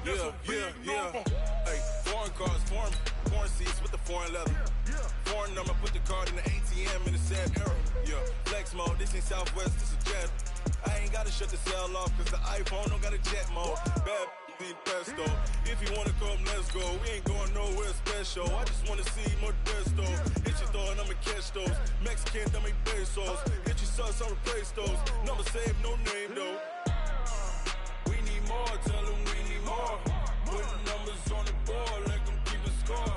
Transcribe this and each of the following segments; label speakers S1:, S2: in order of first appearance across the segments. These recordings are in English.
S1: Yeah. Hey, foreign cars, foreign seats with the foreign leather. Foreign number, put the card in the ATM in the sad era. Yeah, flex mode, this ain't Southwest, this is jet. I ain't gotta shut the cell off, cause the iPhone don't got a jet mode. Bad need pesto. If you wanna come, let's go. We ain't going nowhere special. I just wanna see more desto. Hit your door and I'ma catch those. Mexican, dummy pesos. Hit your sus, I'll replace those. Number save, no name though. We need more, tell them we need more. Putting numbers on the board, let them keep a score.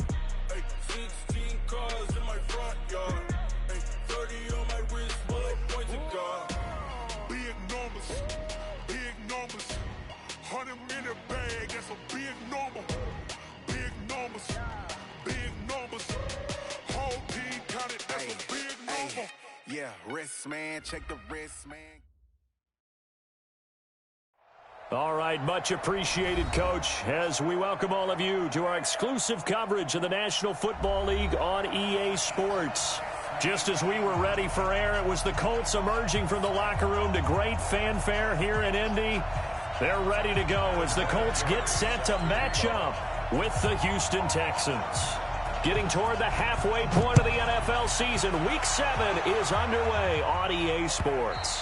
S1: Hey, 16 cars in my front yard. Hey, 30 on my wrist, bullet points of God.
S2: Big numbers, big numbers. 100 in a bag, that's a big number. Big numbers, big numbers. Whole team counted, that's a big number.
S3: Yeah, wrist man, check the wrist man.
S4: All right, much appreciated, Coach, as we welcome all of you to our exclusive coverage of the National Football League on EA Sports. Just as we were ready for air, it was the Colts emerging from the locker room to great fanfare here in Indy. They're ready to go as the Colts get set to match up with the Houston Texans. Getting toward the halfway point of the NFL season, Week 7 is underway on EA Sports.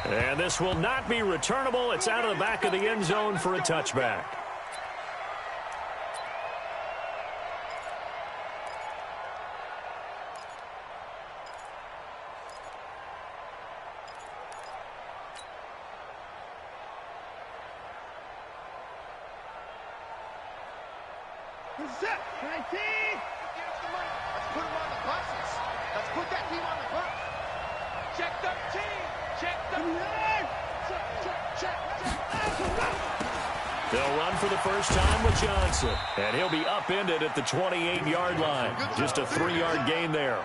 S4: And this will not be returnable. It's out of the back of the end zone for a touchback.
S5: Set, 19. Let's put them on the buses. Let's put that team on the bus. Check 13. Check 13.
S4: They'll run for the first time with Johnson. And he'll be upended at the 28-yard line. Just a 3-yard gain there.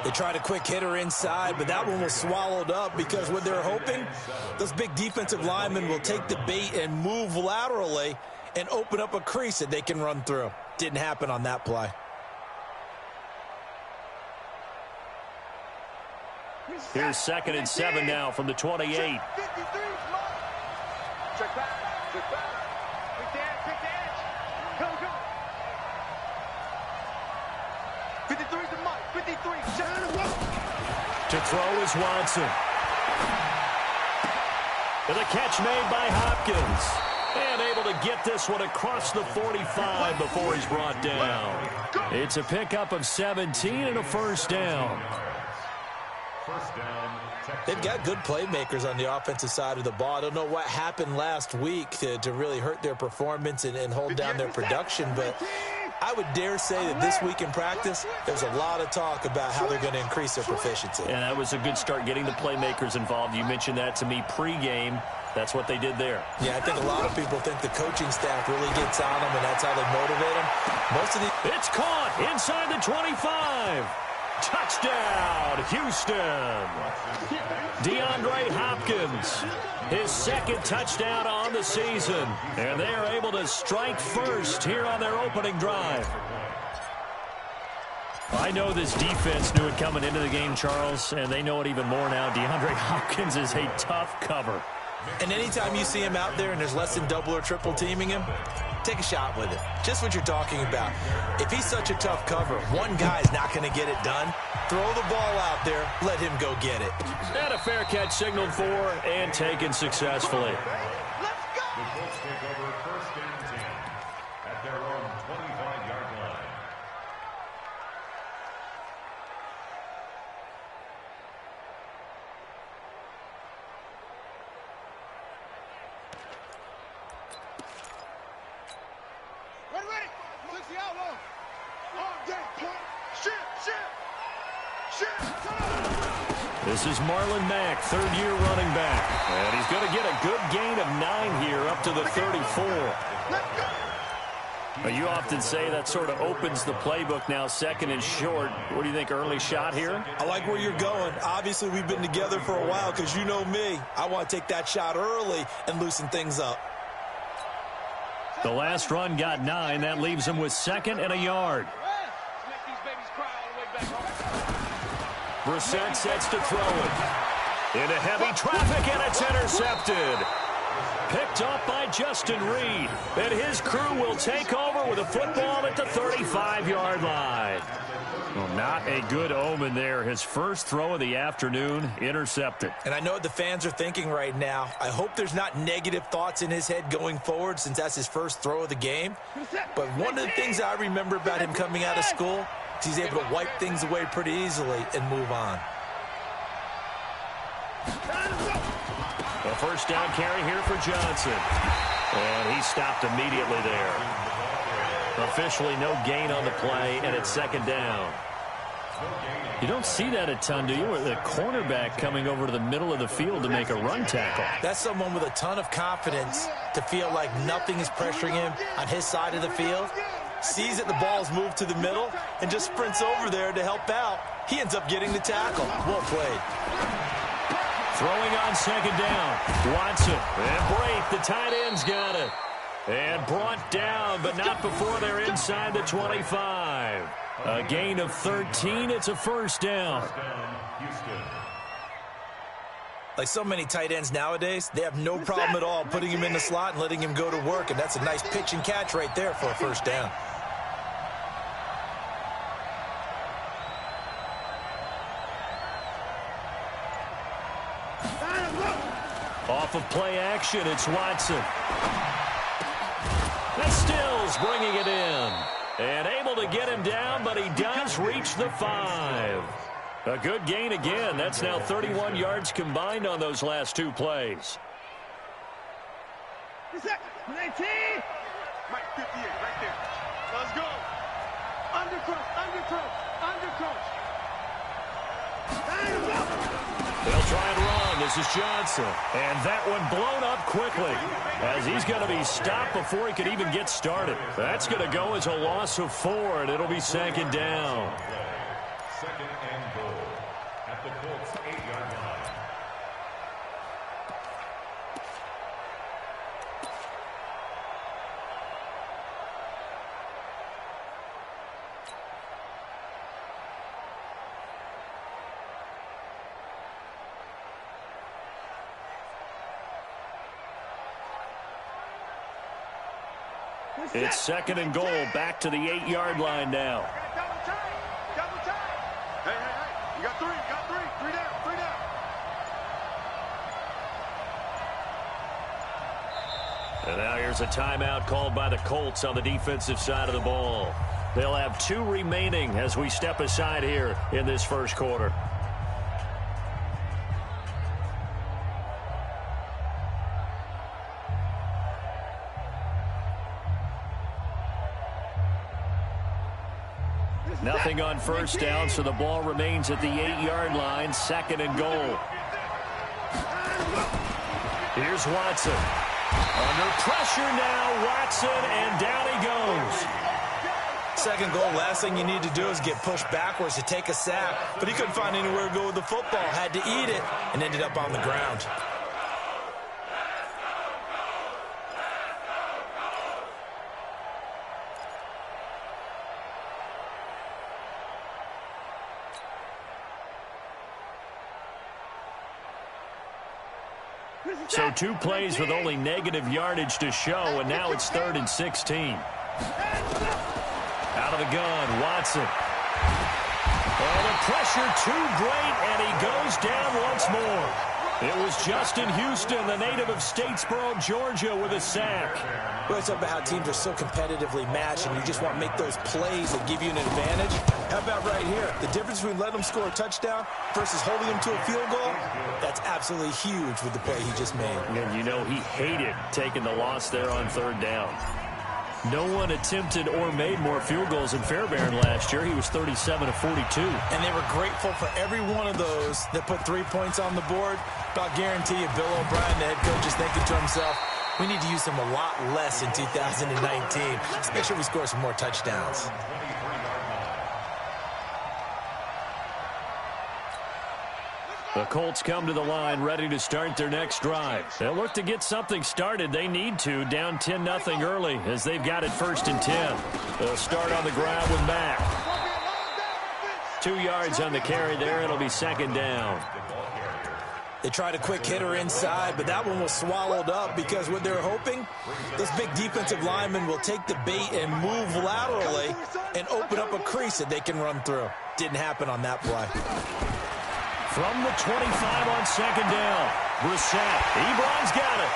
S6: They tried a quick hitter inside, but that one was swallowed up because what they're hoping, those big defensive linemen will take the bait and move laterally and open up a crease that they can run through. Didn't happen on that play.
S4: Here's 2nd and 7 now from the 28.
S5: Check 53. Check back. Check back. Quick edge. Go. 53 to Mike. 53.
S4: To throw is Watson. And the catch made by Hopkins. And able to get this one across the 45 before he's brought down. It's a pickup of 17 and a first down.
S6: They've got good playmakers on the offensive side of the ball. I don't know what happened last week to really hurt their performance and hold down their production, but I would dare say that this week in practice, there's a lot of talk about how they're going to increase their proficiency.
S4: And that was a good start getting the playmakers involved. You mentioned that to me pregame. That's what they did there.
S6: Yeah, I think a lot of people think the coaching staff really gets on them, and that's how they motivate them. Most of the
S4: It's caught inside the 25. Touchdown, Houston. DeAndre Hopkins, his 2nd touchdown on the season. And they are able to strike first here on their opening drive. I know this defense knew it coming into the game, Charles, and they know it even more now. DeAndre Hopkins is a tough cover.
S6: And anytime you see him out there and there's less than double or triple teaming him, take a shot with it. Just what you're talking about. If he's such a tough cover, one guy's not going to get it done. Throw the ball out there. Let him go get it.
S4: And a fair catch signaled for and taken successfully.
S5: Let's go.
S7: The Colts take over 1st and 10 at their own 25-yard line.
S5: Ready. 60 out long. All day, point. Shit.
S4: This is Marlon Mack, 3rd-year running back. And he's going to get a good gain of 9 here up to the 34. But you often say that sort of opens the playbook now, 2nd and short. What do you think, early shot here?
S6: I like where you're going. Obviously, we've been together for a while because you know me. I want to take that shot early and loosen things up.
S4: The last run got 9. That leaves him with 2nd and a yard. Brissett sets to throw it. Into heavy traffic, and it's intercepted. Picked off by Justin Reed. And his crew will take over with a football at the 35-yard line. Well, not a good omen there. His first throw of the afternoon intercepted.
S6: And I know what the fans are thinking right now. I hope there's not negative thoughts in his head going forward since that's his first throw of the game. But one of the things I remember about him coming out of school is he's able to wipe things away pretty easily and move on.
S4: A first down carry here for Johnson. And he stopped immediately there. Officially no gain on the play, and it's second down. You don't see that a ton, do you? Or the cornerback coming over to the middle of the field to make a run tackle.
S6: That's someone with a ton of confidence to feel like nothing is pressuring him on his side of the field. Sees that the ball's moved to the middle and just sprints over there to help out. He ends up getting the tackle. Well played.
S4: Throwing on second down. Watson and Brake, the tight end's got it. And brought down, but not before they're inside the 25. A gain of 13. It's a first down.
S6: Like so many tight ends nowadays, they have no problem at all putting him in the slot and letting him go to work. And that's a nice pitch and catch right there for a first down.
S4: Off of play action, it's Watson. That's Stills bringing it in. And able to get him down, but he does reach the 5. A good gain again. That's now 31 yards combined on those last two plays.
S5: 19. Mike 58, right there. Let's go. Undercross.
S4: They'll try and run. This is Johnson. And that one blown up quickly as he's going to be stopped before he could even get started. That's going to go as a loss of 4, and it'll be second down.
S7: Second and goal at the Colts 8-yard line.
S4: It's second and goal, back to the 8-yard line now.
S5: Double time. Hey. You got three. Three down.
S4: And now here's a timeout called by the Colts on the defensive side of the ball. They'll have 2 remaining as we step aside here in this first quarter. Nothing on first down, so the ball remains at the 8-yard line, second and goal. Here's Watson. Under pressure now, Watson, and down he goes.
S6: Second goal, last thing you need to do is get pushed backwards to take a sack, but he couldn't find anywhere to go with the football, had to eat it, and ended up on the ground.
S4: So 2 plays with only negative yardage to show, and now it's 3rd and 16. Out of the gun, Watson. Oh, the pressure too great, and he goes down once more. It was Justin Houston, the native of Statesboro, Georgia, with a sack.
S6: We always talk about how teams are so competitively matched, and you just want to make those plays that give you an advantage. How about right here? The difference between letting them score a touchdown versus holding them to a field goal, that's absolutely huge with the play he just made.
S4: And you know he hated taking the loss there on 3rd down. No one attempted or made more field goals than Fairbairn last year. He was 37 of 42.
S6: And they were grateful for every one of those that put 3 points on the board. But I'll guarantee you, Bill O'Brien, the head coach, is thinking to himself, we need to use them a lot less in 2019. Let's make sure we score some more touchdowns.
S4: The Colts come to the line ready to start their next drive. They'll look to get something started. They need to, down 10-0 early as they've got it 1st and 10. They'll start on the ground with Mack. 2 yards on the carry there. It'll be second down.
S6: They tried a quick hitter inside, but that one was swallowed up because what they're hoping, those big defensive linemen will take the bait and move laterally and open up a crease that they can run through. Didn't happen on that play.
S4: From the 25 on second down, Brissett. Ebron's got it.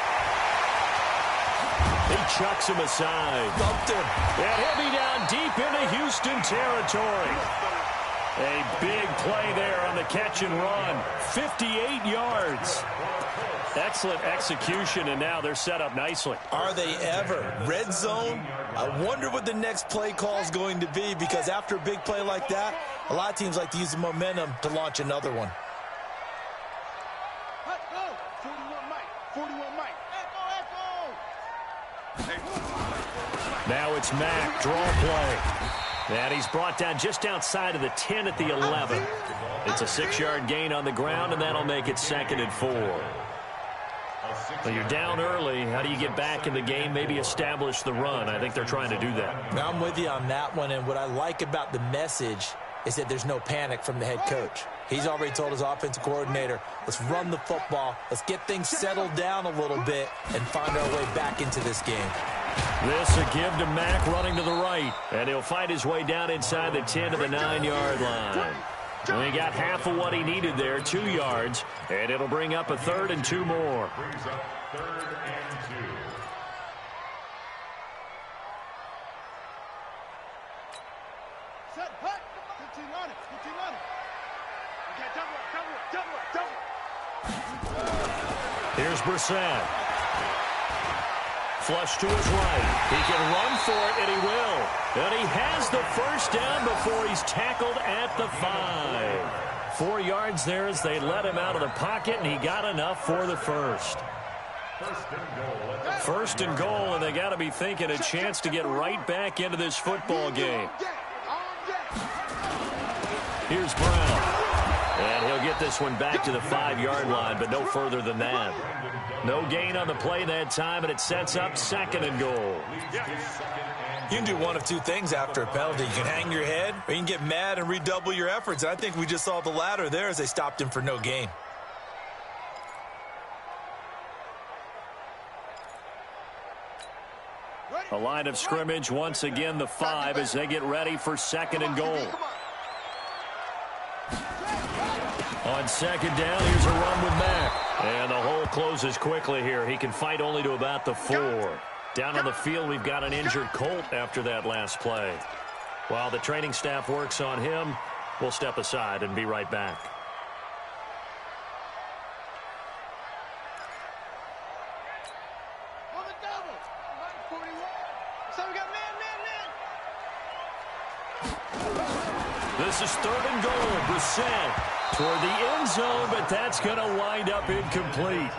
S4: He chucks him aside.
S6: Bumped him.
S4: And he'll be down deep into Houston territory. A big play there on the catch and run. 58 yards. Excellent execution, and now they're set up nicely.
S6: Are they ever? Red zone? I wonder what the next play call is going to be, because after a big play like that, a lot of teams like to use the momentum to launch another one.
S5: Let's go. 41 Mike. 41 Mike. Echo.
S4: Now it's Mack, draw play. And he's brought down just outside of the 10 at the 11. It's a 6-yard gain on the ground, and that'll make it 2nd and 4. Well, you're down early. How do you get back in the game, maybe establish the run? I think they're trying to do that.
S6: Now I'm with you on that one, and what I like about the message is that there's no panic from the head coach. He's already told his offensive coordinator, let's run the football, let's get things settled down a little bit and find our way back into this game.
S4: This a give to Mack running to the right, and he'll fight his way down inside the 10 to the 9-yard line. And he got half of what he needed there, 2 yards, and it'll bring up a 3rd and 2 more.
S7: Brings up 3rd and 2.
S5: Set, hut. 15 on it. 15 on it. Okay, double.
S4: Here's Brissett. Flush to his right. He can run for it, and he will. And he has the first down before he's tackled at the 5. 4 yards there as they let him out of the pocket, and he got enough for the first. First and goal, and they got to be thinking a chance to get right back into this football game. Here's Brown. And he'll get this one back to the 5-yard line, but no further than that. No gain on the play that time, and it sets up 2nd and goal.
S6: You can do one of two things after a penalty. You can hang your head, or you can get mad and redouble your efforts. And I think we just saw the latter there as they stopped him for no gain.
S4: A line of scrimmage once again, the 5, as they get ready for 2nd and goal. On 2nd down, here's a run with Mack. And the hole closes quickly here. He can fight only to about the 4. Down on the field, we've got an injured Colt after that last play. While the training staff works on him, we'll step aside and be right back.
S5: On the double. 41. So we got man.
S4: This is 3rd and goal. Brissett toward the end zone, but that's going to wind up incomplete.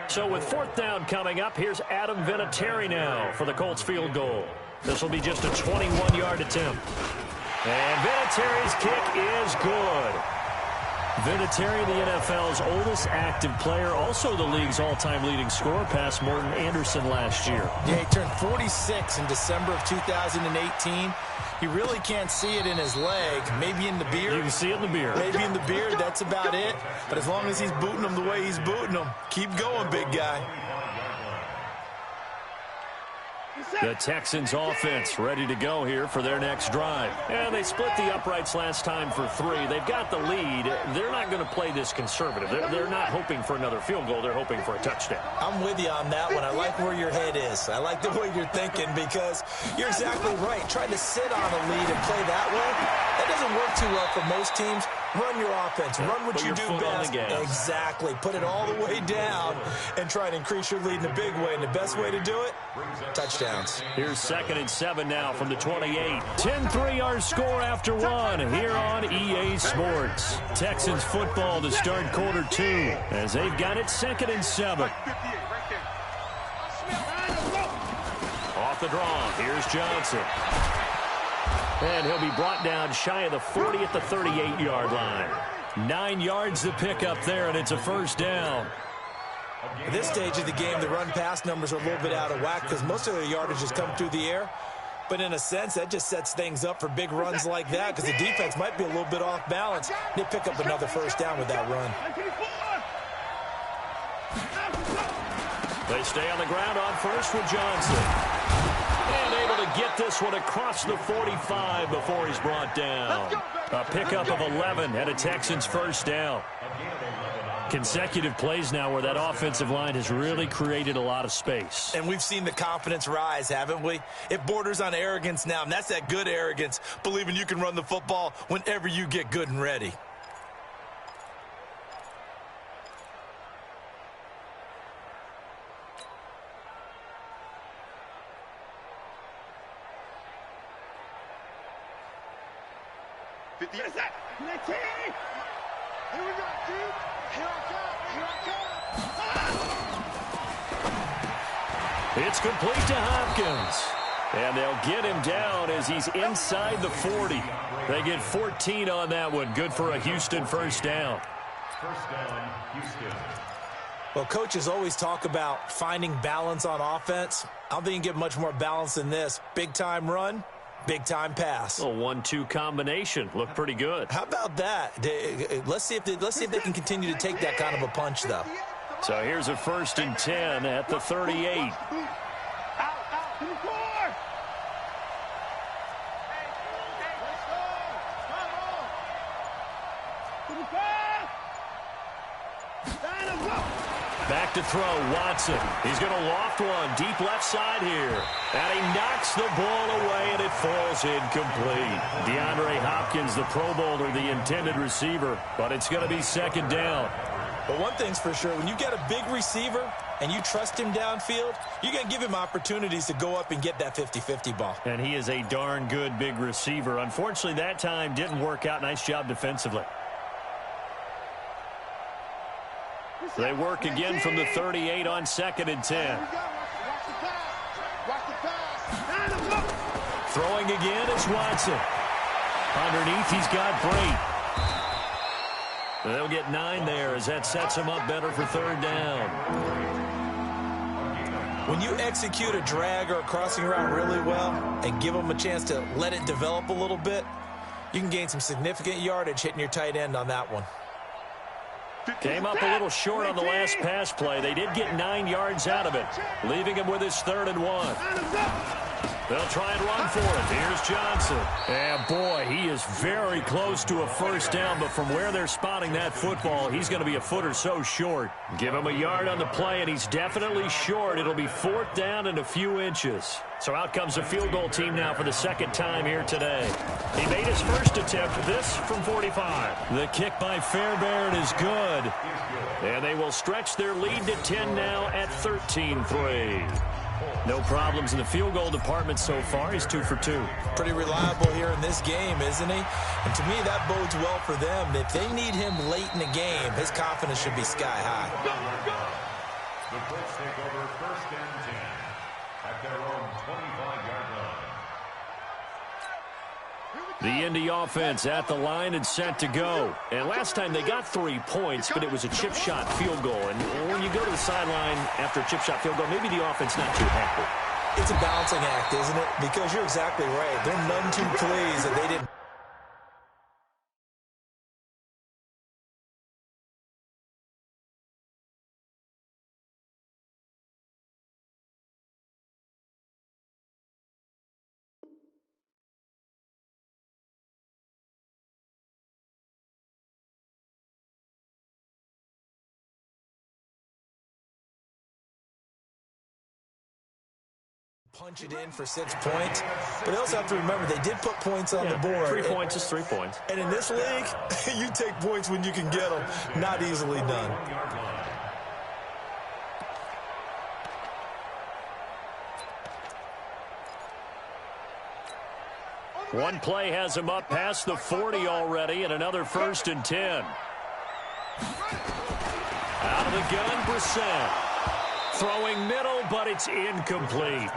S4: So with 4th down coming up, here's Adam Vinatieri now for the Colts field goal. This will be just a 21-yard attempt. And Vinatieri's kick is good. Vinatieri, the NFL's oldest active player, also the league's all-time leading scorer, past Morton Anderson last year.
S6: Yeah, he turned 46 in December of 2018. You really can't see it in his leg, maybe in the beard.
S4: You can see it in the beard.
S6: Maybe in the beard, that's about it. But as long as he's booting them the way he's booting them, keep going, big guy.
S4: The Texans offense ready to go here for their next drive. And they split the uprights last time for 3. They've got the lead. They're not going to play this conservative. They're not hoping for another field goal. They're hoping for a touchdown.
S6: I'm with you on that one. I like where your head is. I like the way you're thinking, because you're exactly right. Trying to sit on a lead and play that way, that doesn't work too well for most teams. Run your offense. Run what you do best. Exactly. Put it all the way down and try to increase your lead in a big way. And the best way to do it, touchdowns.
S4: Here's 2nd and 7 now from the 28. 10-3 our score after 1 here on EA Sports. Texans football to start quarter 2 as they've got it 2nd and 7. Off the draw, here's Johnson. And he'll be brought down shy of the 40 at the 38-yard line. 9 yards to pick up there, and it's a first down.
S6: At this stage of the game, the run-pass numbers are a little bit out of whack because most of the yardage has come through the air. But in a sense, that just sets things up for big runs like that because the defense might be a little bit off balance. They pick up another first down with that run.
S4: They stay on the ground on first with Johnson. And able to get this one across the 45 before he's brought down. A pickup of 11 and a Texans first down. Consecutive plays now where that offensive line has really created a lot of space.
S6: And we've seen the confidence rise, haven't we? It borders on arrogance now, and that's that good arrogance, believing you can run the football whenever you get good and ready.
S5: Here we go, dude. Here I come.
S4: It's complete to Hopkins. And they'll get him down as he's inside the 40. They get 14 on that one. Good for a Houston first down.
S7: First down, Houston.
S6: Well, coaches always talk about finding balance on offense. I don't think you can get much more balance than this. Big-time run, big-time pass.
S4: A 1-2 combination. Looked pretty good.
S6: How about that? Let's see if they can continue to take that kind of a punch, though.
S4: So here's a 1st and 10 at the 38. Back to throw, Watson. He's going to loft one deep left side here. And he knocks the ball away, and it falls incomplete. DeAndre Hopkins, the Pro Bowler, the intended receiver. But it's going to be second down.
S6: But one thing's for sure, when you get a big receiver and you trust him downfield, you're going to give him opportunities to go up and get that 50-50 ball.
S4: And he is a darn good big receiver. Unfortunately, that time didn't work out. Nice job defensively. They work again from the 38 on 2nd and 10. Throwing again is Watson. Underneath, he's got Brate. They'll get 9 there as that sets him up better for 3rd down.
S6: When you execute a drag or a crossing route really well and give them a chance to let it develop a little bit, you can gain some significant yardage hitting your tight end on that one.
S4: Came up a little short on the last pass play. They did get 9 yards out of it, leaving him with his 3rd and 1. They'll try and run for it. Here's Johnson. And, boy, he is very close to a first down, but from where they're spotting that football, he's going to be a foot or so short. Give him a yard on the play, and he's definitely short. It'll be 4th down and a few inches. So out comes a field goal team now for the 2nd time here today. He made his first attempt, this from 45. The kick by Fairbairn is good. And they will stretch their lead to 10 now at 13-3. No problems in the field goal department so far. He's 2 for 2.
S6: Pretty reliable here in this game, isn't he? And to me, that bodes well for them. If they need him late in the game, his confidence should be sky high.
S7: The Colts take over 1st and 10 at their own 25-yard line.
S4: The Indy offense at the line and set to go. And last time they got 3 points, but it was a chip shot field goal. And when you go to the sideline after a chip shot field goal, maybe the offense not too happy.
S6: It's a balancing act, isn't it? Because you're exactly right. They're none too pleased that they didn't. Punch it in for 6 points. But they also have to remember they did put points on the board.
S4: 3 points is 3 points.
S6: And in this league, you take points when you can get them. Not easily done.
S4: One play has him up past the 40 already, and another 1st and 10. Out of the gun, Brissett. Throwing middle, but it's incomplete.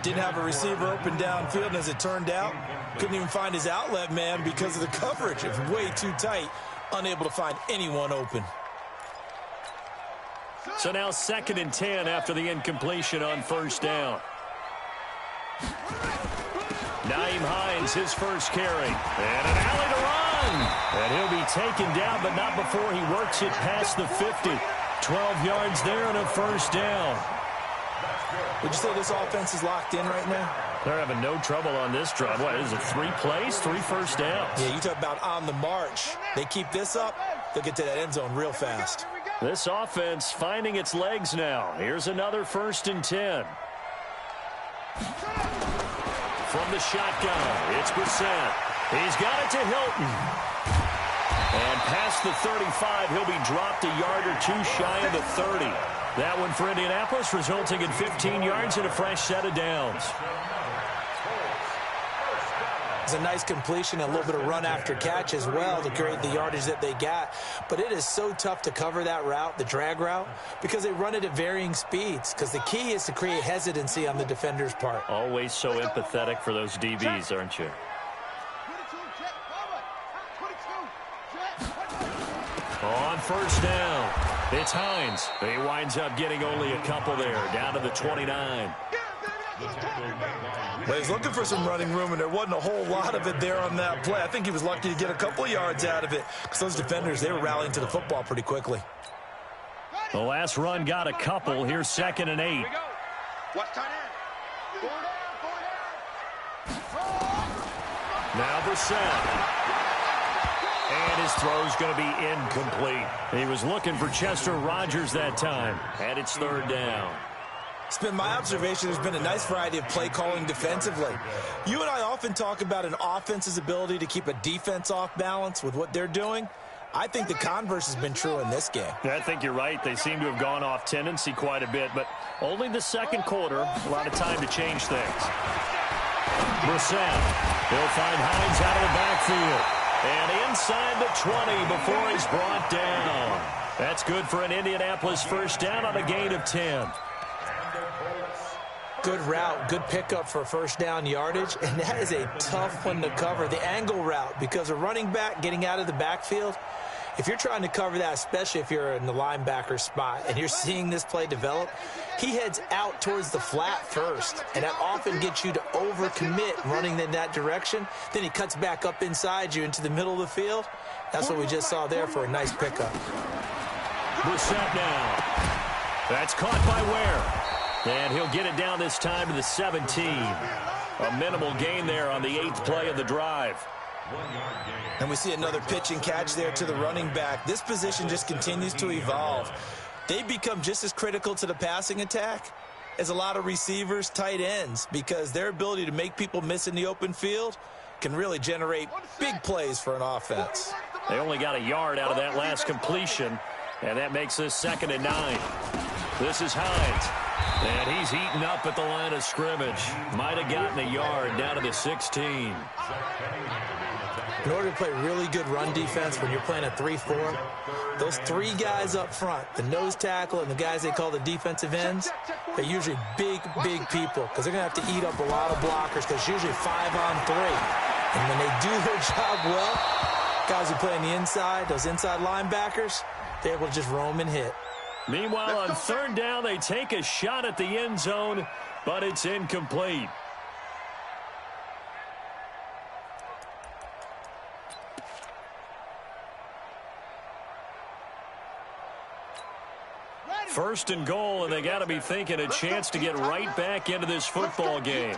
S6: Didn't have a receiver open downfield, and as it turned out, couldn't even find his outlet man because of the coverage. It's way too tight, unable to find anyone open.
S4: So now 2nd and 10 after the incompletion on 1st down. Hines, his first carry. And an alley to run. And he'll be taken down, but not before he works it past the 50. 12 yards there and a first down.
S6: Would you say this offense is locked in right now?
S4: They're having no trouble on this drive. What, is it 3 plays, 3 first downs?
S6: Yeah, you talk about on the march. They keep this up, they'll get to that end zone real fast.
S4: This offense finding its legs now. Here's another 1st and 10. From the shotgun, it's Brissett. He's got it to Hilton. And past the 35, he'll be dropped a yard or 2 shy of the 30. That one for Indianapolis, resulting in 15 yards and a fresh set of downs.
S6: It's a nice completion, a little bit of run after catch as well to create the yardage that they got. But it is so tough to cover that route, the drag route, because they run it at varying speeds. Because the key is to create hesitancy on the defender's part.
S4: Always so empathetic for those DBs, aren't you? On first down, it's Hines. He winds up getting only a couple there, down to the 29.
S6: Well, he's looking for some running room, and there wasn't a whole lot of it there on that play. I think he was lucky to get a couple yards out of it because those defenders, they were rallying to the football pretty quickly.
S4: The last run got a couple. Here's 2nd and 8. Now Brissett. And his throw's going to be incomplete. He was looking for Chester Rogers that time. And it's 3rd down.
S6: It's been my observation there's been a nice variety of play calling defensively. You and I often talk about an offense's ability to keep a defense off balance with what they're doing. I think the converse has been true in this game.
S4: I think you're right. They seem to have gone off tendency quite a bit, but only the 2nd quarter. A lot of time to change things. Brissett. He'll find Hines out of the backfield. And inside the 20 before he's brought down. That's good for an Indianapolis first down on a gain of 10.
S6: Good route, good pickup for first down yardage, and that is a tough one to cover, the angle route, because a running back getting out of the backfield, if you're trying to cover that, especially if you're in the linebacker spot and you're seeing this play develop, he heads out towards the flat first, and that often gets you to overcommit running in that direction. Then he cuts back up inside you into the middle of the field. That's what we just saw there for a nice pickup.
S4: Brissett now. That's caught by Ware. And he'll get it down this time to the 17. A minimal gain there on the 8th play of the drive.
S6: And we see another pitch and catch there to the running back. This position just continues to evolve. They become just as critical to the passing attack as a lot of receivers, tight ends, because their ability to make people miss in the open field can really generate big plays for an offense.
S4: They only got a yard out of that last completion, and that makes this 2nd and 9. This is Hines. And he's eaten up at the line of scrimmage. Might have gotten a yard down to the 16.
S6: In order to play really good run defense when you're playing a 3-4, those 3 guys up front, the nose tackle and the guys they call the defensive ends, they're usually big people because they're going to have to eat up a lot of blockers because it's usually 5-on-3. And when they do their job well, guys who play on the inside, those inside linebackers, they're able to just roam and hit.
S4: Meanwhile, on 3rd down, they take a shot at the end zone, but it's incomplete. First and goal, and they got to be thinking a chance to get right back into this football game.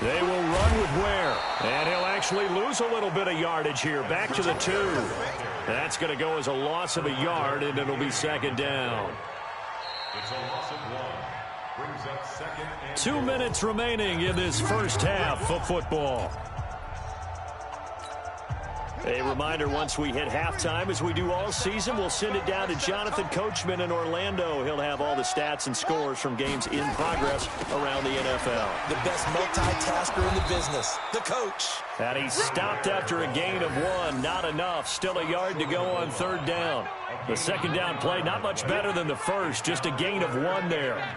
S4: They will run with Ware, and he'll actually lose a little bit of yardage here. Back to the 2. That's going to go as a loss of a yard, and it'll be 2nd down.
S7: It's a loss of 1. Brings up 2nd and
S4: 2 minutes remaining in this first half of football. A reminder, once we hit halftime, as we do all season, we'll send it down to Jonathan Coachman in Orlando. He'll have all the stats and scores from games in progress around the NFL.
S6: The best multitasker in the business, the coach.
S4: And he stopped after a gain of 1. Not enough. Still a yard to go on 3rd down. The 2nd down play, not much better than the first. Just a gain of 1 there.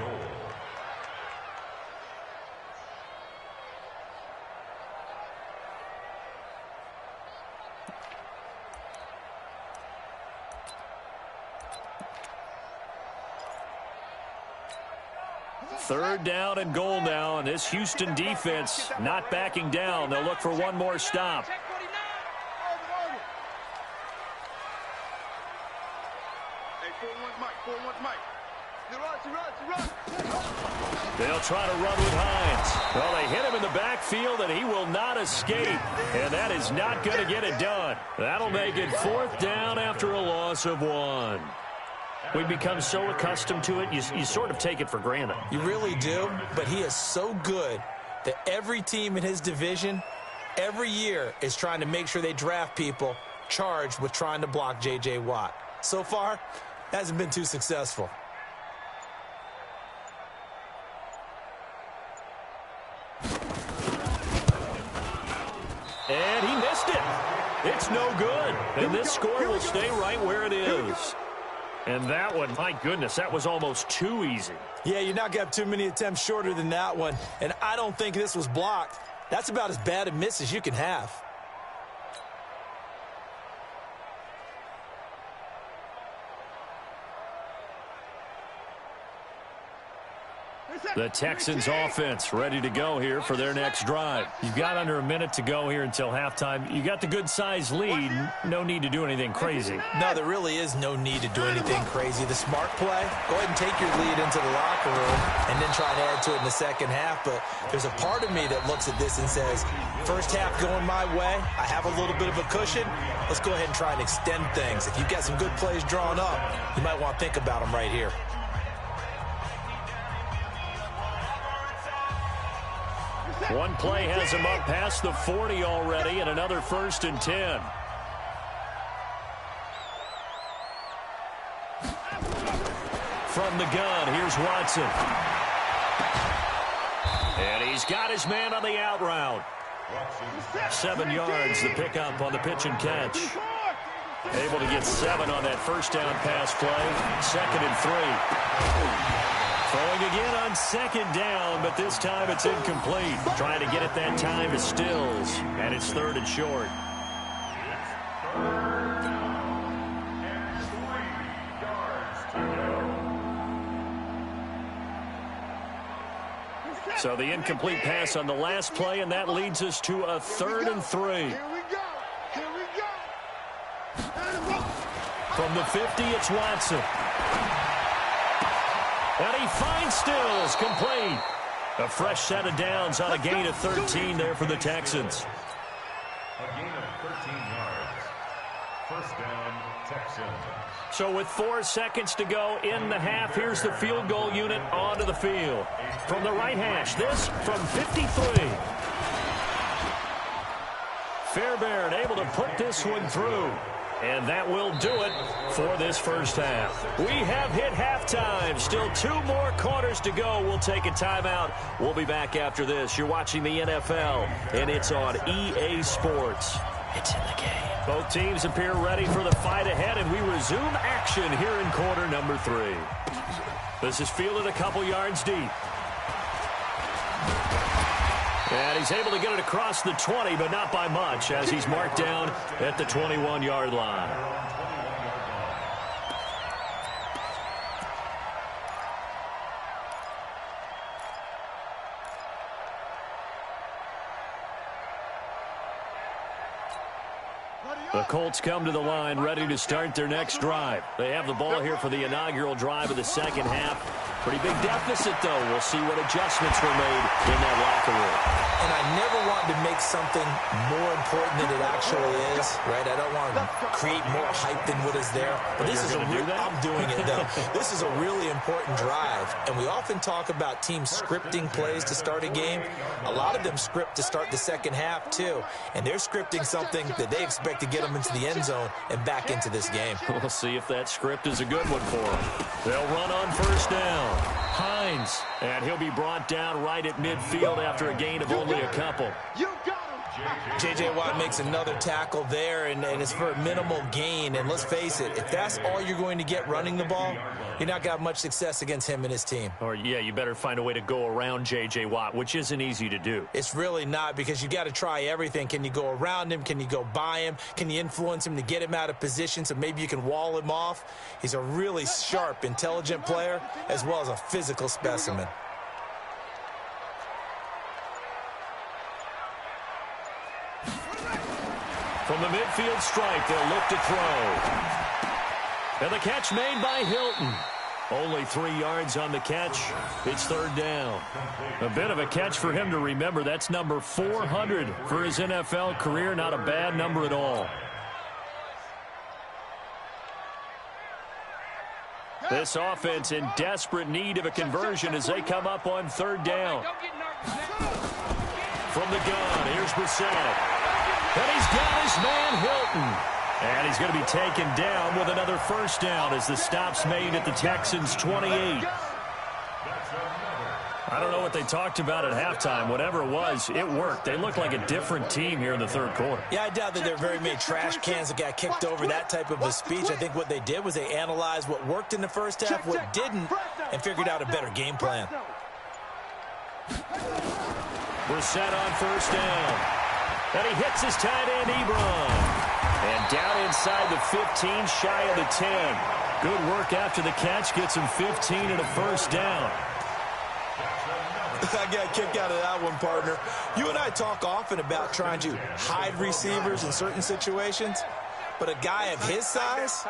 S4: Third down and goal now, and this Houston defense not backing down. They'll look for one more stop. They'll try to run with Hines. Well, they hit him in the backfield, and he will not escape. And that is not going to get it done. That'll make it 4th down after a loss of 1. We've become so accustomed to it, you sort of take it for granted.
S6: You really do, but he is so good that every team in his division, every year, is trying to make sure they draft people charged with trying to block J.J. Watt. So far, hasn't been too successful.
S4: And he missed it. It's no good. And this score will stay right where it is. And that one, my goodness, that was almost too easy.
S6: Yeah, you're not going to have too many attempts shorter than that one. And I don't think this was blocked. That's about as bad a miss as you can have.
S4: The Texans offense ready to go here for their next drive. You've got under a minute to go here until halftime. You got the good-sized lead. No need to do anything crazy.
S6: No, there really is no need to do anything crazy. The smart play, go ahead and take your lead into the locker room and then try to add to it in the second half. But there's a part of me that looks at this and says, first half going my way, I have a little bit of a cushion. Let's go ahead and try and extend things. If you've got some good plays drawn up, you might want to think about them right here.
S4: One play has him up past the 40 already, and another 1st and 10. From the gun, here's Watson. And he's got his man on the out route. 7 yards, the pickup on the pitch and catch. Able to get 7 on that first down pass play. 2nd and 3. Throwing again on 2nd down, but this time it's incomplete. Trying to get it that time to Stills, and it's 3rd and short. So the incomplete pass on the last play, and that leads us to a 3rd and 3.
S5: Here we go. Here we go.
S4: From the 50, it's Watson. And he finds Stills, complete. A fresh set of downs on a gain of 13 there for the Texans.
S7: A gain of 13 yards. First down, Texans.
S4: So with 4 seconds to go in the half, here's the field goal unit onto the field. From the right hash, this from 53. Fairbairn able to put this one through. And that will do it for this first half. We have hit halftime. Still 2 more quarters to go. We'll take a timeout. We'll be back after this. You're watching the NFL, and it's on EA Sports. It's in the game. Both teams appear ready for the fight ahead, and we resume action here in quarter number 3. This is fielded a couple yards deep. And he's able to get it across the 20, but not by much, as he's marked down at the 21-yard line. The Colts come to the line, ready to start their next drive. They have the ball here for the inaugural drive of the second half. Pretty big deficit, though. We'll see what adjustments were made in that locker room.
S6: And I never want to make something more important than it actually is, right? I don't want to create more hype than what is there. But this is a real, I'm doing it, though. This is a really important drive. And we often talk about teams scripting plays to start a game. A lot of them script to start the second half, too. And they're scripting something that they expect to get them into the end zone and back into this game.
S4: We'll see if that script is a good one for them. They'll run on first down. Hines, and he'll be brought down right at midfield after a gain of only a couple.
S5: You got him.
S6: J.J. Watt makes another tackle there, and it's for a minimal gain. And let's face it, if that's all you're going to get running the ball, you're not going to have much success against him and his team.
S4: Or, yeah, you better find a way to go around J.J. Watt, which isn't easy to do.
S6: It's really not, because you got to try everything. Can you go around him? Can you go by him? Can you influence him to get him out of position so maybe you can wall him off? He's a really sharp, intelligent player as well as a physical specimen.
S4: From the midfield stripe, they'll look to throw. And the catch made by Hilton. Only 3 yards on the catch. It's third down. A bit of a catch for him to remember. That's number 400 for his NFL career. Not a bad number at all. This offense in desperate need of a conversion as they come up on third down. From the gun, here's Brissett. And he's got his man Hilton. And he's going to be taken down with another first down as the stop's made at the Texans' 28. I don't know what they talked about at halftime. Whatever it was, it worked. They look like a different team here in the third quarter.
S6: Yeah, I doubt that there are very many trash cans that got kicked over, that type of a speech. I think what they did was they analyzed what worked in the first half, what didn't, and figured out a better game plan.
S4: Brissett on first down. And he hits his tight end, Ebron. And down inside the 15, shy of the 10. Good work after the catch. Gets him 15 and a first down.
S6: I got a kick out of that one, partner. You and I talk often about trying to hide receivers in certain situations. But a guy of his size,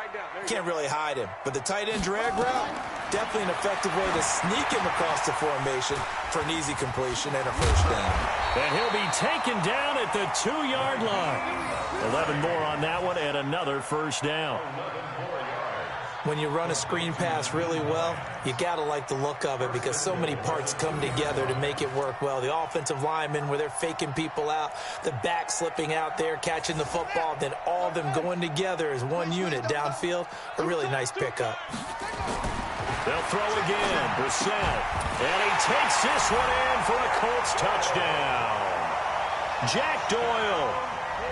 S6: can't really hide him. But the tight end drag route, definitely an effective way to sneak him across the formation for an easy completion and a first down.
S4: And he'll be taken down at the 2-yard line. 11 more on that one and another first down.
S6: When you run a screen pass really well, you got to like the look of it because so many parts come together to make it work well. The offensive linemen where they're faking people out, the back slipping out there, catching the football, then all of them going together as one unit downfield. A really nice pickup.
S4: They'll throw again. Brissett. And he takes this one in for a Colts touchdown. Jack Doyle.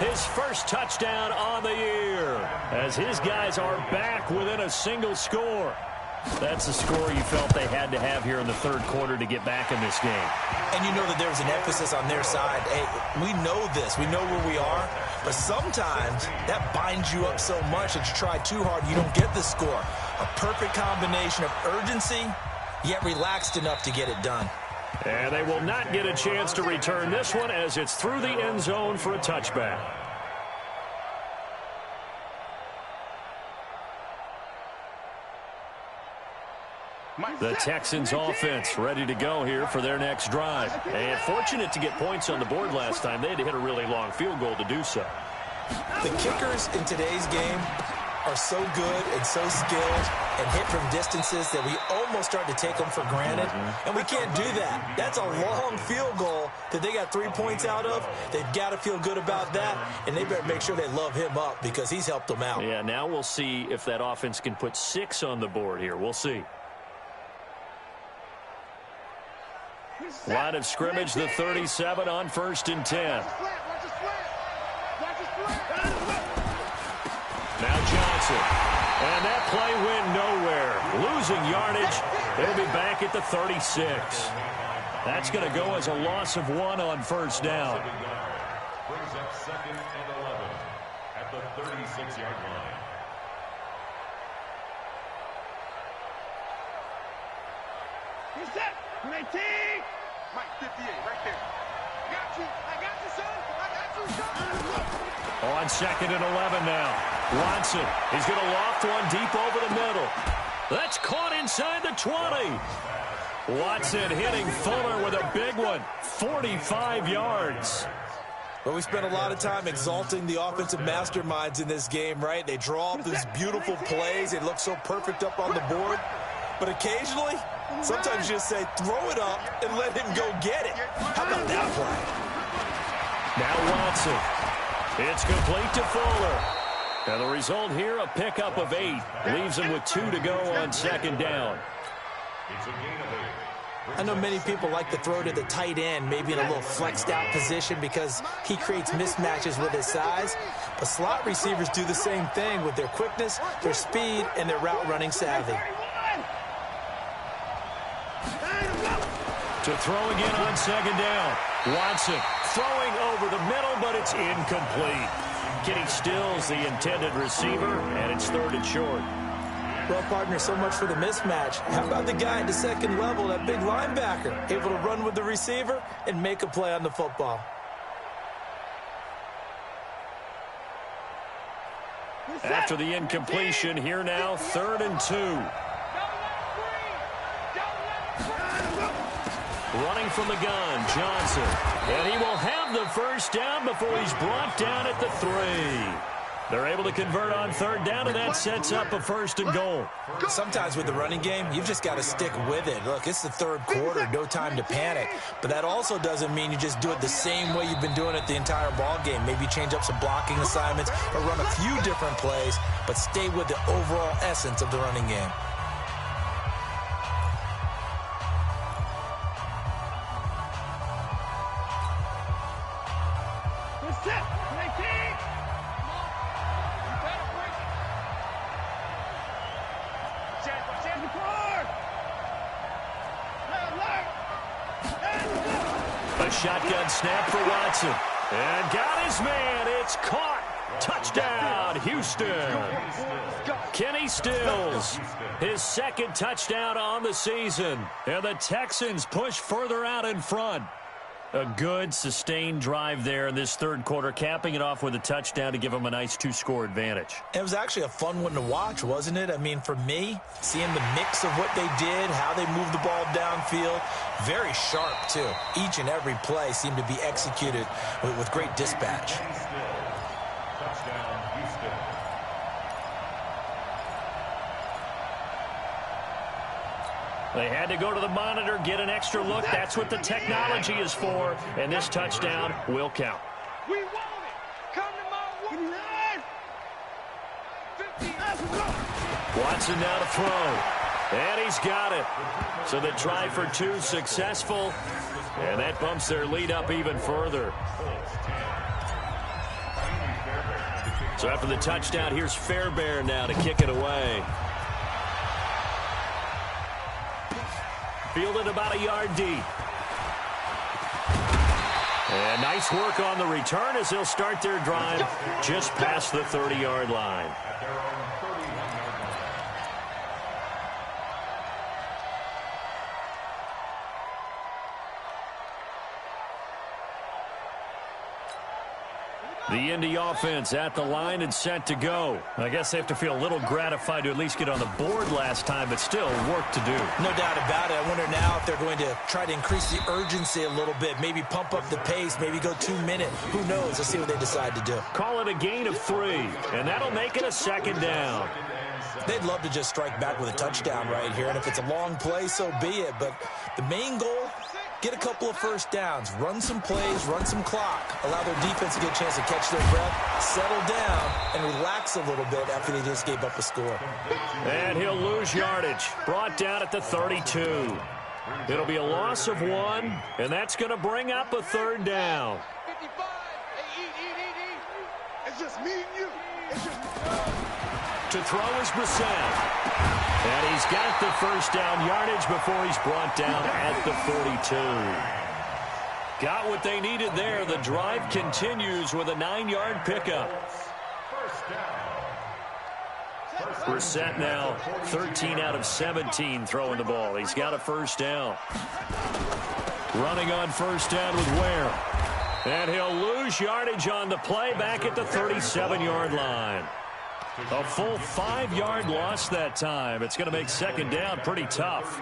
S4: His first touchdown on the year as his guys are back within a single score. That's the score you felt they had to have here in the third quarter to get back in this game.
S6: And you know that there's an emphasis on their side. Hey, we know this. We know where we are. But sometimes that binds you up so much that you try too hard, you don't get the score. A perfect combination of urgency, yet relaxed enough to get it done.
S4: And they will not get a chance to return this one as it's through the end zone for a touchback. The Texans offense ready to go here for their next drive. And fortunate to get points on the board last time. They had to hit a really long field goal to do so.
S6: The kickers in today's game are so good and so skilled and hit from distances that we almost start to take them for granted. And we can't do that. That's a long field goal that they got 3 points out of. They've got to feel good about that, and they better make sure they love him up because he's helped them out.
S4: Yeah, now we'll see if that offense can put 6 on the board here. We'll see. Line of scrimmage, the 37 on 1st and 10. Now Johnson. And that play went nowhere. Losing yardage. They'll be back at the 36. That's going to go as a loss of 1 on first down.
S7: Brings up 2nd and 11 at the 36-yard line.
S5: He's set. 19. Mike, 58, right there. I got you, son. I got you, son.
S4: On 2nd and 11 now. Watson. He's going to loft one deep over the middle. That's caught inside the 20. Watson hitting Fuller with a big one. 45 yards.
S6: Well, we spent a lot of time exalting the offensive masterminds in this game, right? They draw up these beautiful plays. They look so perfect up on the board. But occasionally, sometimes you just say, throw it up and let him go get it. How about that play?
S4: Now Watson. It's complete to Fuller. And the result here, a pickup of 8. Leaves him with 2 to go on 2nd down.
S7: It's a gain of 8.
S6: I know many people like to throw to the tight end, maybe in a little flexed out position because he creates mismatches with his size. But slot receivers do the same thing with their quickness, their speed, and their route running savvy.
S4: To throw again on 2nd down. Watson throwing over the middle, but it's incomplete. Getting Stills the intended receiver, and it's 3rd and short.
S6: Well, partner, so much for the mismatch. How about the guy at the 2nd level, that big linebacker, able to run with the receiver and make a play on the football?
S4: After the incompletion, here now, 3rd and 2. Running from the gun, Johnson. And he will have the first down before he's brought down at the 3. They're able to convert on 3rd down, and that sets up a 1st and goal.
S6: Sometimes with the running game, you've just got to stick with it. Look, it's the 3rd quarter, no time to panic. But that also doesn't mean you just do it the same way you've been doing it the entire ball game. Maybe change up some blocking assignments or run a few different plays, but stay with the overall essence of the running game.
S4: A shotgun snap for Watson. And got his man. It's caught. Touchdown, Houston. Kenny Stills, his 2nd touchdown on the season. And the Texans push further out in front. A good, sustained drive there in this 3rd quarter, capping it off with a touchdown to give them a nice 2-score advantage.
S6: It was actually a fun one to watch, wasn't it? I mean, for me, seeing the mix of what they did, how they moved the ball downfield, very sharp, too. Each and every play seemed to be executed with great dispatch.
S7: Touchdown, Houston.
S4: They had to go to the monitor, get an extra look. That's what the technology is for. And this touchdown will count.
S5: We want it. Come to my way.
S4: Watson now to throw. And he's got it. So the try for 2 successful. And that bumps their lead up even further. So after the touchdown, here's Fairbairn now to kick it away. Fielded about a yard deep. And nice work on the return as they'll start their drive just past the 30-yard line.
S7: At their own 31-yard line.
S4: The Indy offense at the line and set to go. I guess they have to feel a little gratified to at least get on the board last time, but still work to do.
S6: No doubt about it. I wonder now if they're going to try to increase the urgency a little bit, maybe pump up the pace, maybe go 2 minute. Who knows? Let's see what they decide to do.
S4: Call it a gain of 3, and that'll make it a 2nd down.
S6: They'd love to just strike back with a touchdown right here, and if it's a long play, so be it. But the main goal, get a couple of 1st downs, run some plays, run some clock, allow their defense to get a chance to catch their breath, settle down, and relax a little bit after they just gave up a score.
S4: And he'll lose yardage. Brought down at the 32. It'll be a loss of 1, and that's going to bring up a 3rd down.
S5: 55. Hey, It's just me and you. It's just
S4: To throw is Brissett. And he's got the 1st down yardage before he's brought down at the 42. Got what they needed there. The drive continues with a 9-yard pickup. Brissett now 13 out of 17 throwing the ball. He's got a 1st down. Running on 1st down with Ware. And he'll lose yardage on the play back at the 37-yard line. A full 5-yard loss that time. It's going to make 2nd down pretty tough.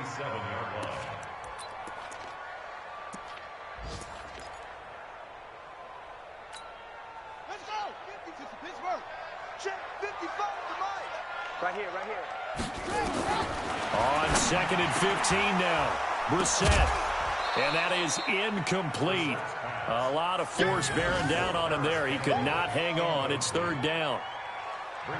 S5: let's go. 50 to Pittsburgh. Check 55 to Mike. Right here.
S4: On 2nd and 15 now. Brissett. And that is incomplete. A lot of force bearing down on him there. He could not hang on. It's 3rd down.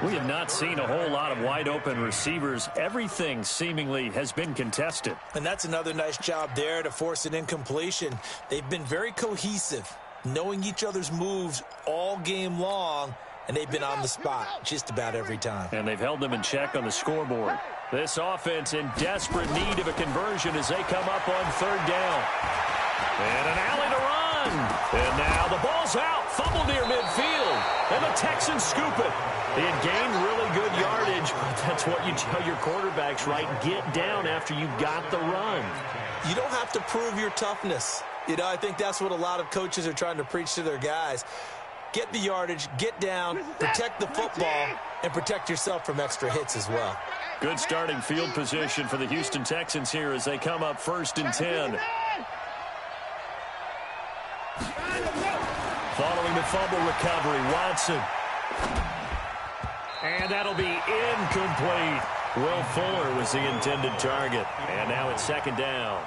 S4: We have not seen a whole lot of wide-open receivers. Everything seemingly has been contested.
S6: And that's another nice job there to force an incompletion. They've been very cohesive, knowing each other's moves all game long, and they've been on the spot just about every time.
S4: And they've held them in check on the scoreboard. This offense in desperate need of a conversion as they come up on 3rd down. And an alley to run. And now the ball's out. Fumble near midfield. And the Texans scoop it. They had gained really good yardage, but that's what you tell your quarterbacks, right? Get down after you got the run.
S6: You don't have to prove your toughness. You know, I think that's what a lot of coaches are trying to preach to their guys. get the yardage, get down, protect the football, and protect yourself from extra hits as well.
S4: Good starting field position for the Houston Texans here as they come up 1st and 10. Following the fumble recovery, Watson. And that'll be incomplete. Will Fuller was the intended target. And now it's 2nd down.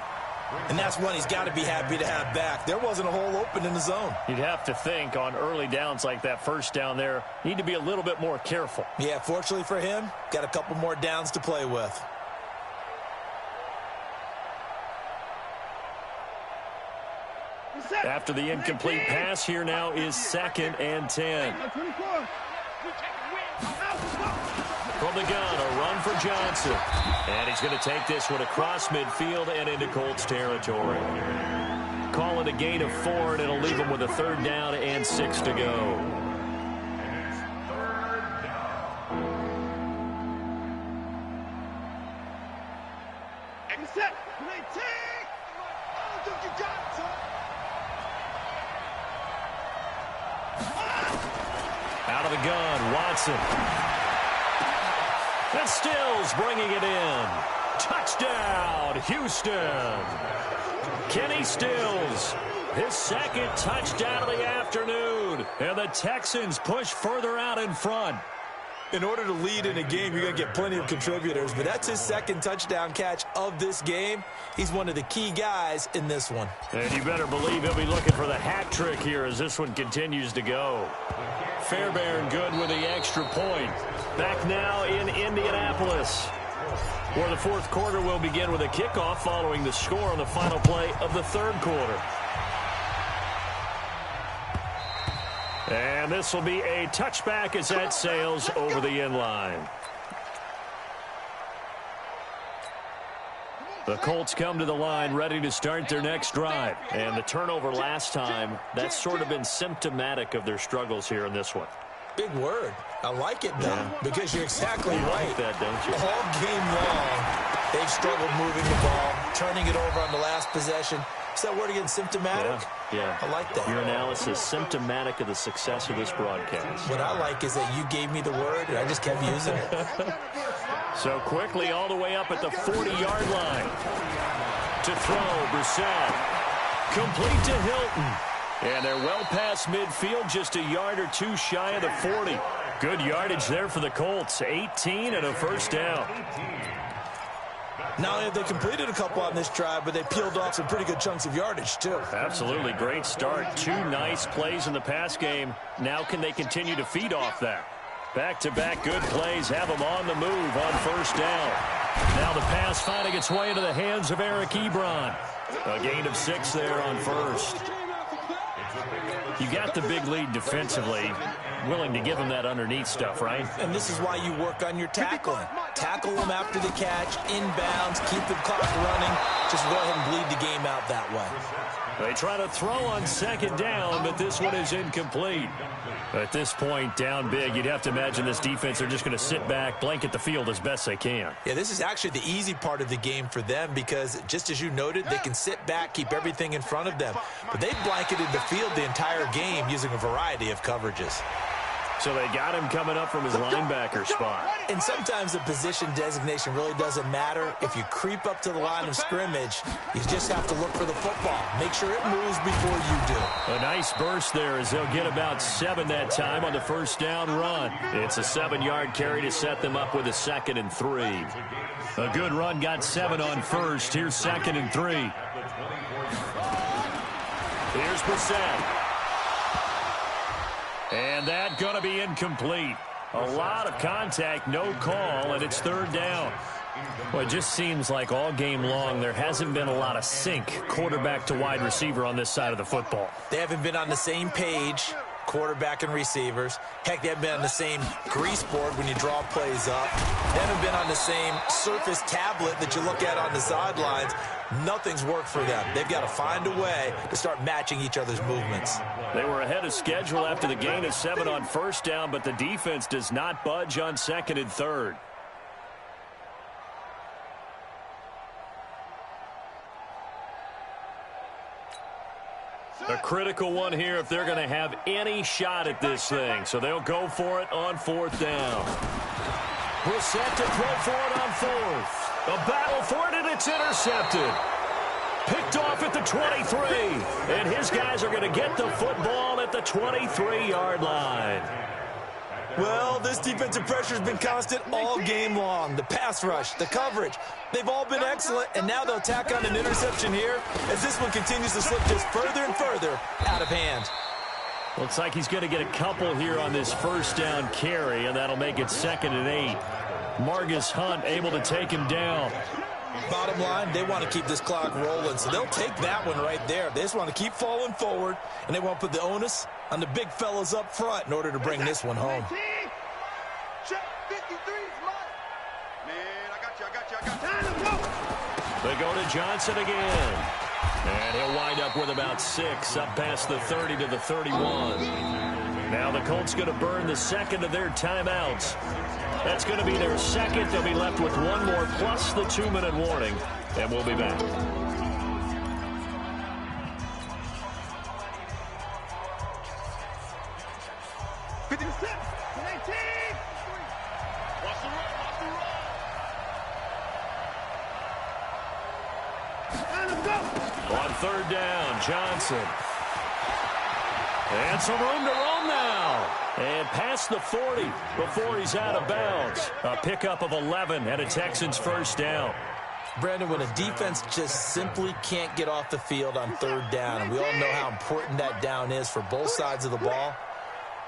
S6: And that's one he's got to be happy to have back. There wasn't a hole open in the zone.
S4: You'd have to think on early downs like that 1st down there, need to be a little bit more careful.
S6: Yeah, fortunately for him, got a couple more downs to play with.
S4: After the incomplete pass, here now is 2nd and 10. From the gun, a run for Johnson. And he's going to take this one across midfield and into Colts territory. Call it a gain of 4, and it'll leave him with a 3rd down and 6 to go. Out of the gun, Watson. And Stills bringing it in. Touchdown, Houston. Kenny Stills, his 2nd touchdown of the afternoon. And the Texans push further out in front.
S6: In order to lead in a game, you're going to get plenty of contributors, but that's his 2nd touchdown catch of this game. He's one of the key guys in this one.
S4: And you better believe he'll be looking for the hat trick here as this one continues to go. Fairbairn good with the extra point. Back now in Indianapolis, where the 4th quarter will begin with a kickoff following the score on the final play of the 3rd quarter. And this will be a touchback as that sails over the end line. The Colts come to the line ready to start their next drive. And the turnover last time, that's sort of been symptomatic of their struggles here in this one.
S6: Big word. I like it, though, because you're exactly right.
S4: Like that, don't you?
S6: All game long, they've struggled moving the ball, turning it over on the last possession. Is that word again, symptomatic?
S4: Yeah.
S6: I like that.
S4: Your analysis, symptomatic of the success of this broadcast.
S6: What I like is that you gave me the word, and I just kept using it.
S4: So quickly all the way up at the 40-yard line. To throw, Brissett. Complete to Hilton. And they're well past midfield, just a yard or 2 shy of the 40. Good yardage there for the Colts. 18 and a 1st down.
S6: Not only have they completed a couple on this drive, but they peeled off some pretty good chunks of yardage, too.
S4: Absolutely. Great start. 2 nice plays in the pass game. Now can they continue to feed off that? Back-to-back good plays have them on the move on 1st down. Now the pass finding its way into the hands of Eric Ebron. A gain of 6 there on 1st. You got the big lead defensively. Willing to give them that underneath stuff, right?
S6: And this is why you work on your tackling. Tackle them after the catch, inbounds, keep the clock running. Just go ahead and bleed the game out that way.
S4: They try to throw on 2nd down, but this one is incomplete. At this point, down big, you'd have to imagine this defense are just going to sit back, blanket the field as best they can.
S6: Yeah, this is actually the easy part of the game for them because, just as you noted, they can sit back, keep everything in front of them. But they blanketed the field the entire game using a variety of coverages.
S4: So they got him coming up from his linebacker spot.
S6: And sometimes the position designation really doesn't matter. If you creep up to the line of scrimmage, you just have to look for the football. Make sure it moves before you do.
S4: A nice burst there as they'll get about 7 that time on the 1st down run. It's a 7-yard carry to set them up with a 2nd and 3. A good run got 7 on 1st. Here's 2nd and 3. Here's Brissett. And that going to be incomplete. A lot of contact, no call, and it's 3rd down. Well, it just seems like all game long there hasn't been a lot of sync quarterback to wide receiver on this side of the football.
S6: They haven't been on the same page, quarterback and receivers. Heck, they haven't been on the same grease board when you draw plays up. They haven't been on the same surface tablet that you look at on the sidelines. Nothing's worked for them. They've got to find a way to start matching each other's movements.
S4: They were ahead of schedule after the gain of 7 on 1st down, but the defense does not budge on 2nd and 3rd. A critical one here if they're going to have any shot at this thing. So they'll go for it on 4th down. We're set to throw for it on 4th. A battle for it, and it's intercepted. Picked off at the 23. And his guys are going to get the football at the 23-yard line.
S6: Well, this defensive pressure has been constant all game long. The pass rush, the coverage, they've all been excellent, and now they'll tack on an interception here as this one continues to slip just further and further out of hand.
S4: Looks like he's going to get a couple here on this 1st down carry, and that'll make it 2nd and 8. Margus Hunt able to take him down.
S6: Bottom line, they want to keep this clock rolling, so they'll take that one right there. They just want to keep falling forward, and they want to put the onus on the big fellas up front in order to bring this one home.
S5: Check 53's mine. Man, I got you.
S4: They go to Johnson again. And he'll wind up with about 6, up past the 30 to the 31. Now the Colts going to burn the 2nd of their timeouts. That's going to be their 2nd. They'll be left with 1 more plus the 2-minute warning. And we'll be back. On 3rd down, Johnson. And some room to roam now. And past the 40 before he's out of bounds. A pickup of 11 and a Texans 1st down.
S6: Brandon, when a defense just simply can't get off the field on 3rd down, and we all know how important that down is for both sides of the ball,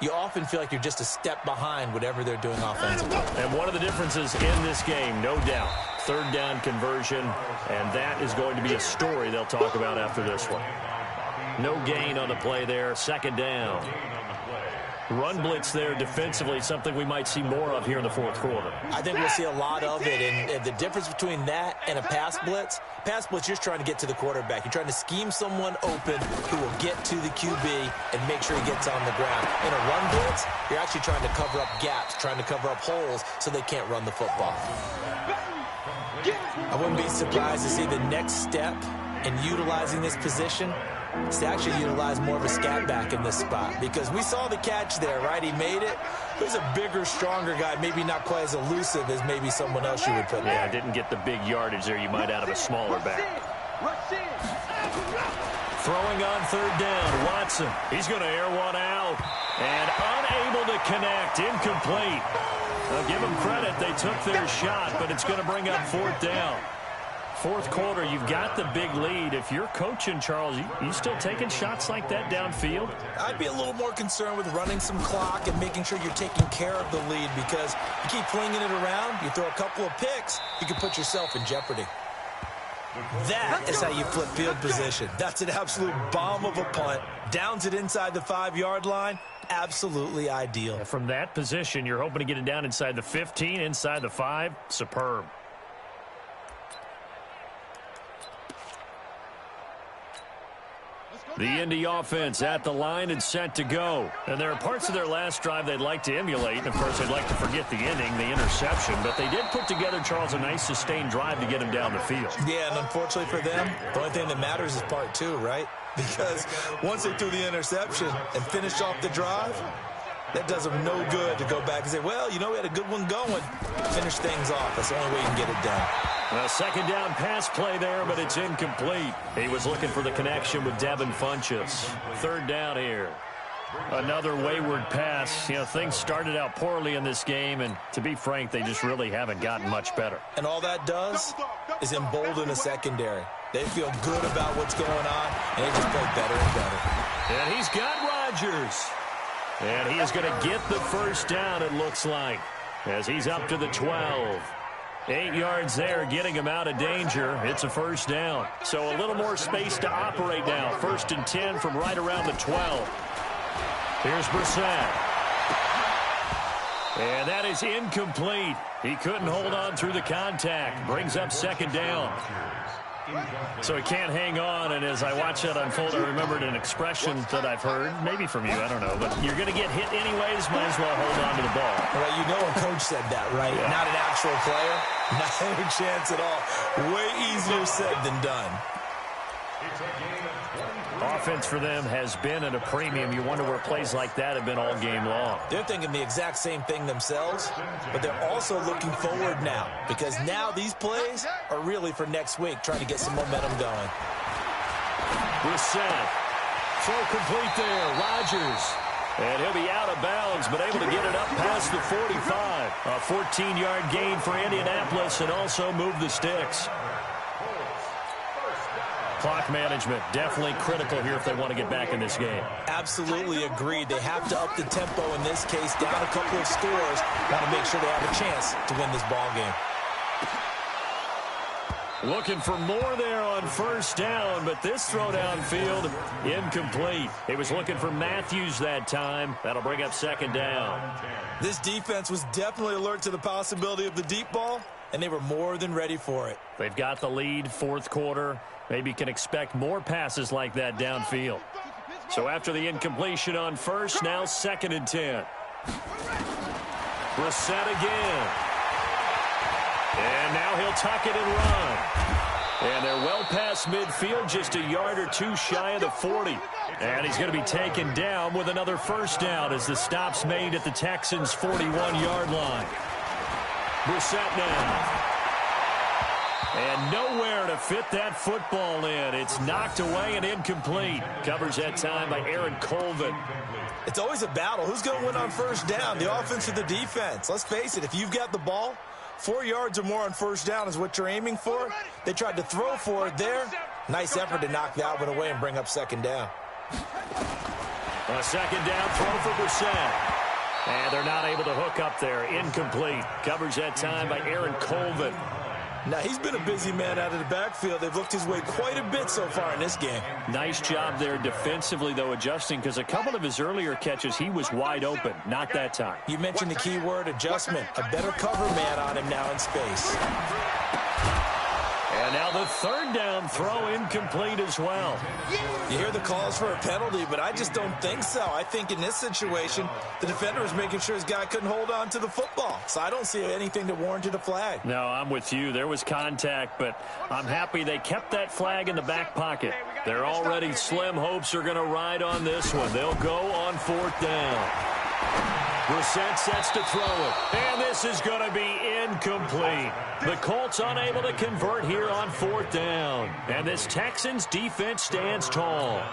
S6: you often feel like you're just a step behind whatever they're doing offensively.
S4: And one of the differences in this game, no doubt, 3rd down conversion, and that is going to be a story they'll talk about after this one. No gain on the play there, 2nd down. Run blitz there defensively, something we might see more of here in the 4th quarter.
S6: I think we'll see a lot of it, and the difference between that and a pass blitz, you're just trying to get to the quarterback. You're trying to scheme someone open who will get to the QB and make sure he gets on the ground. In a run blitz, you're actually trying to cover up gaps, trying to cover up holes so they can't run the football. I wouldn't be surprised to see the next step in utilizing this position is to actually utilize more of a scat back in this spot, because we saw the catch there, right? He made it. There's a bigger, stronger guy, maybe not quite as elusive as maybe someone else you would put there.
S4: Yeah, didn't get the big yardage there you might out of a smaller back. Throwing on 3rd down, Watson. He's going to air one out and unable to connect, incomplete. I'll give them credit. They took their shot, but it's going to bring up 4th down. 4th quarter, you've got the big lead. If you're coaching, Charles, you still taking shots like that downfield?
S6: I'd be a little more concerned with running some clock and making sure you're taking care of the lead, because you keep flinging it around, you throw a couple of picks, you can put yourself in jeopardy. That is how you flip field position. That's an absolute bomb of a punt. Downs it inside the 5-yard line. Absolutely ideal.
S4: From that position, you're hoping to get it down inside the 15, inside the 5. Superb. The Indy offense at the line and set to go. And there are parts of their last drive they'd like to emulate. And, of course, they'd like to forget the inning, the interception. But they did put together, Charles, a nice sustained drive to get him down the field.
S6: Yeah, and unfortunately for them, the only thing that matters is part 2, right? Because once they threw the interception and finished off the drive, that does them no good to go back and say, well, you know, we had a good one going. Finish things off. That's the only way you can get it done.
S4: A 2nd down pass play there, but it's incomplete. He was looking for the connection with Devin Funchess. 3rd down here. Another wayward pass. You know, things started out poorly in this game, and to be frank, they just really haven't gotten much better.
S6: And all that does is embolden a secondary. They feel good about what's going on, and they just play better and better.
S4: And he's got Rodgers. And he is going to get the 1st down, it looks like, as he's up to the 12. 8 yards there, getting him out of danger. It's a 1st down. So a little more space to operate now. 1st and 10 from right around the 12. Here's Brissett. And that is incomplete. He couldn't hold on through the contact. Brings up 2nd down. So he can't hang on, and as I watch that unfold, I remembered an expression that I've heard, maybe from you, I don't know, but you're going to get hit anyways, might as well hold on to the ball.
S6: Well, you know a coach said that, right? Yeah. Not an actual player. Not a chance at all. Way easier said than done.
S4: offense for them has been at a premium. You wonder where plays like that have been all game long.
S6: They're thinking the exact same thing themselves, but they're also looking forward now because now these plays are really for next week, trying to get some momentum going.
S4: Brissett. Throw complete there. Rodgers. And he'll be out of bounds, but able to get it up past the 45. A 14-yard gain for Indianapolis and also move the sticks. Clock management, definitely critical here if they want to get back in this game.
S6: Absolutely agreed. They have to up the tempo in this case, down a couple of scores. Want to make sure they have a chance to win this ball game.
S4: Looking for more there on first down, but this throw downfield, incomplete. He was looking for Matthews that time. That'll bring up second down.
S6: This defense was definitely alert to the possibility of the deep ball, and they were more than ready for it.
S4: They've got the lead, fourth quarter. Maybe can expect more passes like that downfield. So after the incompletion on first, now 2nd and 10. Brissett again. And now he'll tuck it and run. And they're well past midfield, just a yard or two shy of the 40. And he's going to be taken down with another first down as the stop's made at the Texans' 41-yard line. Brissett now. And nowhere to fit that football in. It's knocked away and incomplete. Covers that time by Aaron Colvin.
S6: It's always a battle. Who's going to win on first down, the offense or the defense? Let's face it, if you've got the ball, 4 yards or more on first down is what you're aiming for. They tried to throw for it there. Nice effort to knock that one away and bring up second down.
S4: A second down throw for Brissett. And they're not able to hook up there. Incomplete. Covers that time by Aaron Colvin.
S6: Now, he's been a busy man out of the backfield. They've looked his way quite a bit so far in this game.
S4: Nice job there defensively, though, adjusting, because a couple of his earlier catches, he was wide open. Not that time.
S6: You mentioned the key word, adjustment. A better cover man on him now in space.
S4: And now the third down throw incomplete as well.
S6: You hear the calls for a penalty, but I just don't think so. I think in this situation, the defender was making sure his guy couldn't hold on to the football. So I don't see anything that warranted a flag.
S4: No, I'm with you. There was contact, but I'm happy they kept that flag in the back pocket. They're already slim hopes are going to ride on this one. They'll go on fourth down. Brissett sets to throw it. And this is going to be incomplete. The Colts unable to convert here on fourth down. And this Texans defense stands tall.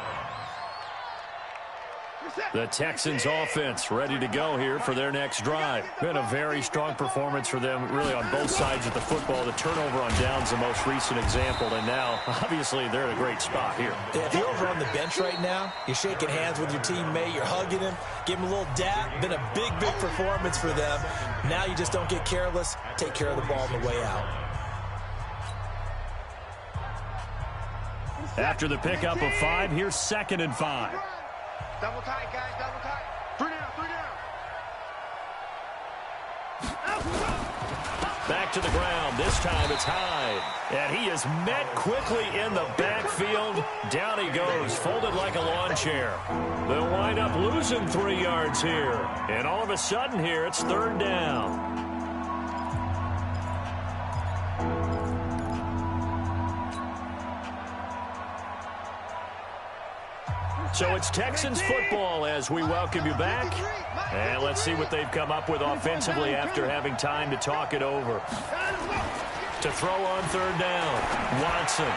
S4: The Texans offense ready to go here for their next drive. Been a very strong performance for them really on both sides of the football. The turnover on downs the most recent example, and now obviously they're in a great spot here.
S6: Yeah, if you're over on the bench right now, you're shaking hands with your teammate, you're hugging him, give him a little dap. Been a big performance for them. Now you just don't get careless. Take care of the ball on the way out.
S4: After the pickup of 5, here's 2nd and 5.
S5: Double tight, guys, double tight. 3 down, 3 down.
S4: Back to the ground. This time it's Hyde. And he is met quickly in the backfield. Down he goes, folded like a lawn chair. They'll wind up losing 3 yards here. And all of a sudden here, it's 3rd down. So it's Texans football as we welcome you back. And let's see what they've come up with offensively after having time to talk it over. To throw on 3rd down. Watson.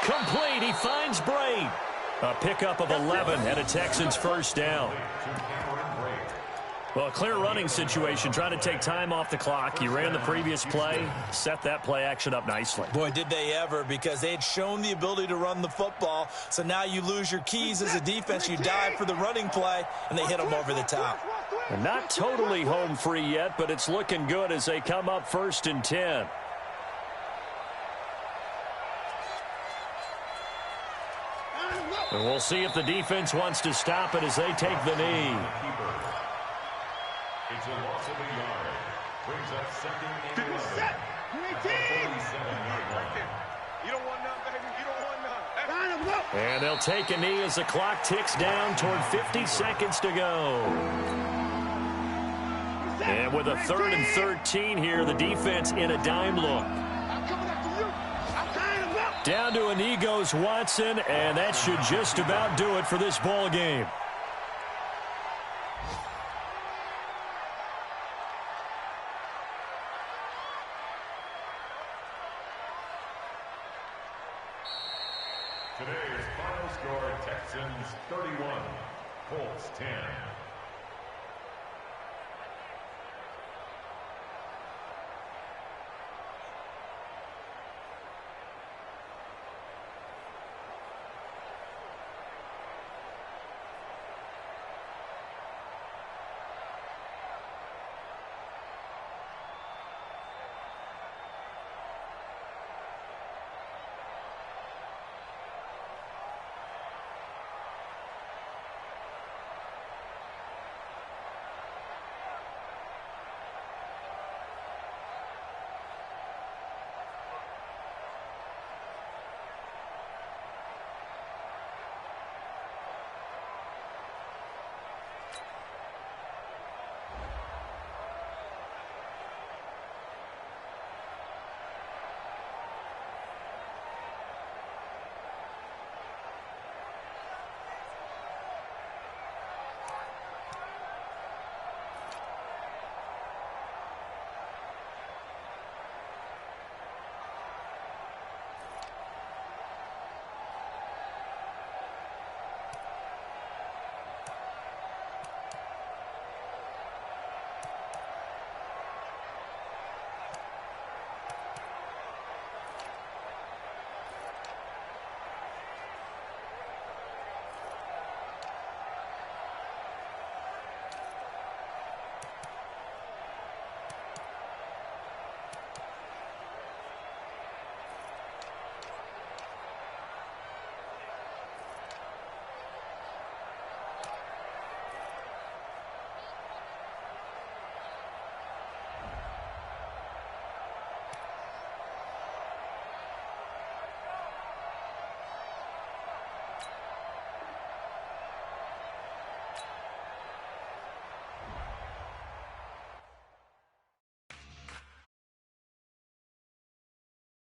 S4: Complete. He finds Braid. A pickup of 11 and a Texans first down. Well, a clear running situation, trying to take time off the clock. He ran the previous play, set that play action up nicely.
S6: Boy, did they ever, because they had shown the ability to run the football. So now you lose your keys as a defense. You dive for the running play, and they hit them over the top.
S4: And not totally home free yet, but it's looking good as they come up 1st and 10. And we'll see if the defense wants to stop it as they take the knee.
S7: It's a loss of a yard. Brings up 2nd and 11. 47-yard line.
S5: You don't want none, baby. You don't want none.
S4: And they'll take a knee as the clock ticks down toward 50 seconds to go. And with a 3rd and 13 here, the defense in a dime look.
S5: I'm coming after you. I'm tying him up.
S4: Down to a knee goes Watson, and that should just about do it for this ball game.
S7: Today's final score, Texans 31, Colts 10.